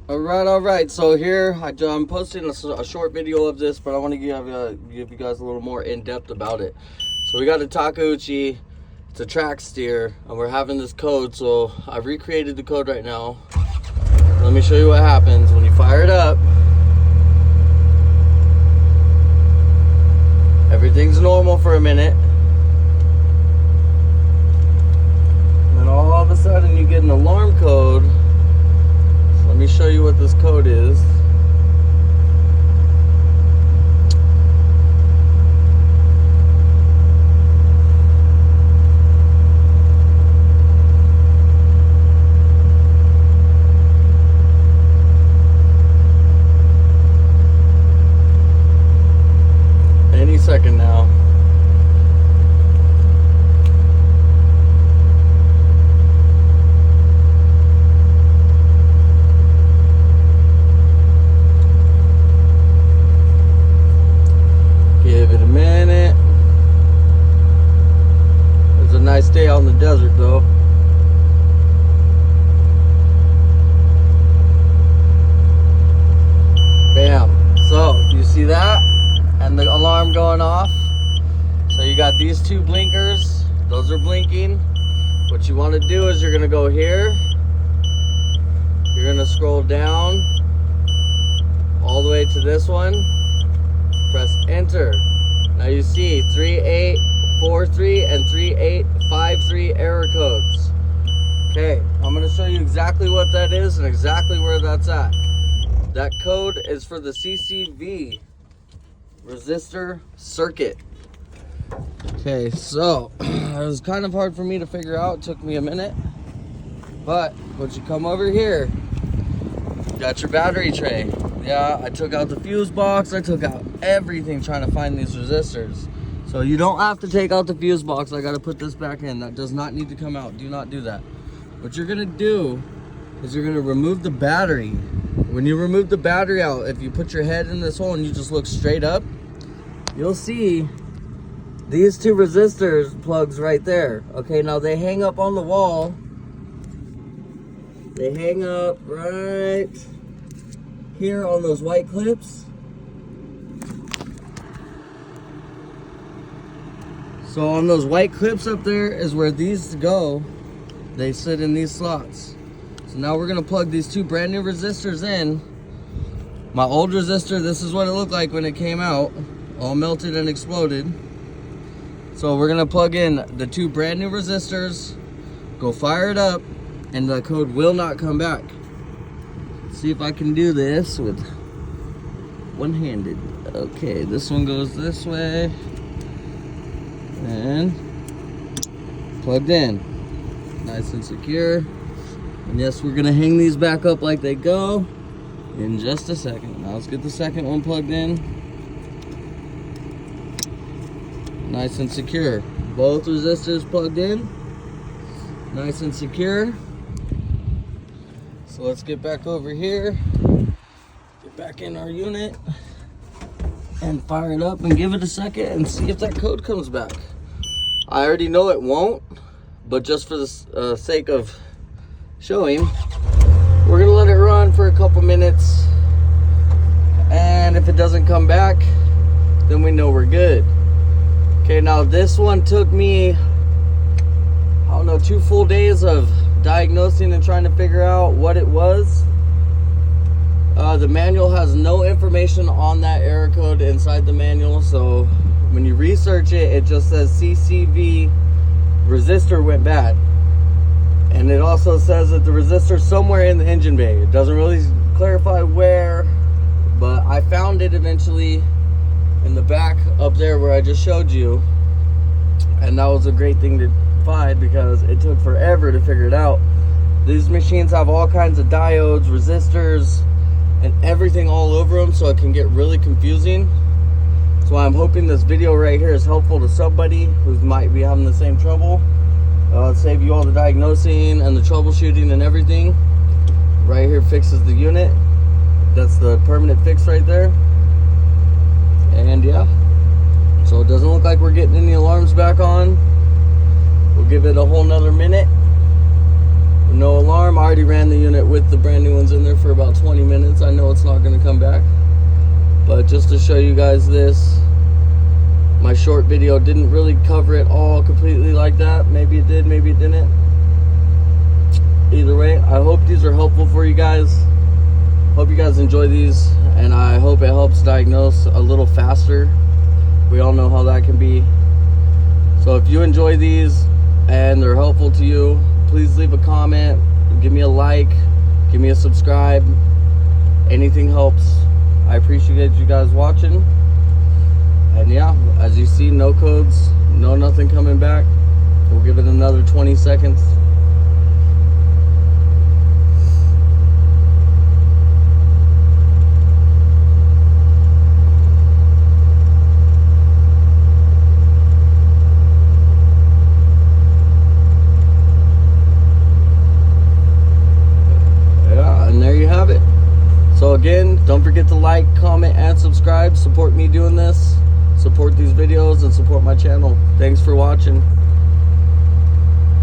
All right. So here I'm posting a short video of this, but I want to give you guys a little more in depth about it. So we got a Takeuchi. It's a track steer, and we're having this code. So I've recreated the code right now. Let me show you what happens when you fire it up. Everything's normal for a minute. And then all of a sudden you get an alarm code. So let me show you what this code is. Any second now. Give it a minute. It's a nice day out in the desert though. Bam. So, you see that? And the alarm going off. So you got these two blinkers. Those are blinking. What you want to do is you're going to go here. You're going to scroll down all the way to this one. Press enter. Now you see 3843 and 3853 error codes. Okay, I'm going to show you exactly what that is and exactly where that's at. That code is for the CCV resistor circuit. Okay, so it was kind of hard for me to figure out. It took me a minute. But once you come over here, you got your battery tray. Yeah, I took out the fuse box. I took out everything trying to find these resistors. So you don't have to take out the fuse box. I got to put this back in. That does not need to come out. Do not do that. What you're going to do is you're going to remove the battery. When you remove the battery out, if you put your head in this hole and you just look straight up, you'll see these two resistors plugs right there. Okay, now they hang up on the wall. They hang up right here on those white clips. So on those white clips up there is where these go. They sit in these slots. So now we're gonna plug these two brand new resistors in. My old resistor, this is what it looked like when it came out, all melted and exploded. So we're gonna plug in the two brand new resistors, go fire it up, and the code will not come back. Let's see if I can do this with one-handed. Okay, this one goes this way, and plugged in, nice and secure. And yes, we're gonna hang these back up like they go in just a second. Now let's get the second one plugged in. Nice and secure. Both resistors plugged in. Nice and secure. So let's get back over here. Get back in our unit and fire it up and give it a second and see if that code comes back. I already know it won't, but just for the sake of showing, we're gonna let it run for a couple minutes, and if it doesn't come back, then we know we're good. Okay, now this one took me, I don't know, 2 full days of diagnosing and trying to figure out what it was. The manual has no information on that error code inside the manual, so when you research it, it just says CCV resistor went bad. And it also says that the resistor somewhere in the engine bay. It doesn't really clarify where, but I found it eventually in the back up there where I just showed you. And that was a great thing to find because it took forever to figure it out. These machines have all kinds of diodes, resistors, and everything all over them, so it can get really confusing. So I'm hoping this video right here is helpful to somebody who might be having the same trouble. Save you all the diagnosing and the troubleshooting and everything. Right here fixes the unit. That's the permanent fix right there. And yeah, so it doesn't look like we're getting any alarms back on. We'll give it a whole nother minute. No alarm. I already ran the unit with the brand new ones in there for about 20 minutes. I know it's not going to come back, but just to show you guys this, my short video didn't really cover it all completely like that. Maybe it did, maybe it didn't. Either way, I hope these are helpful for you guys. Hope you guys enjoy these, and I hope it helps diagnose a little faster. We all know how that can be. So if you enjoy these and they're helpful to you, please leave a comment, give me a like, give me a subscribe. Anything helps. I appreciate you guys watching. And yeah, as you see, no codes, no nothing coming back. We'll give it another 20 seconds. So again, don't forget to like, comment, and subscribe. Support me doing this, support these videos, and support my channel. Thanks for watching.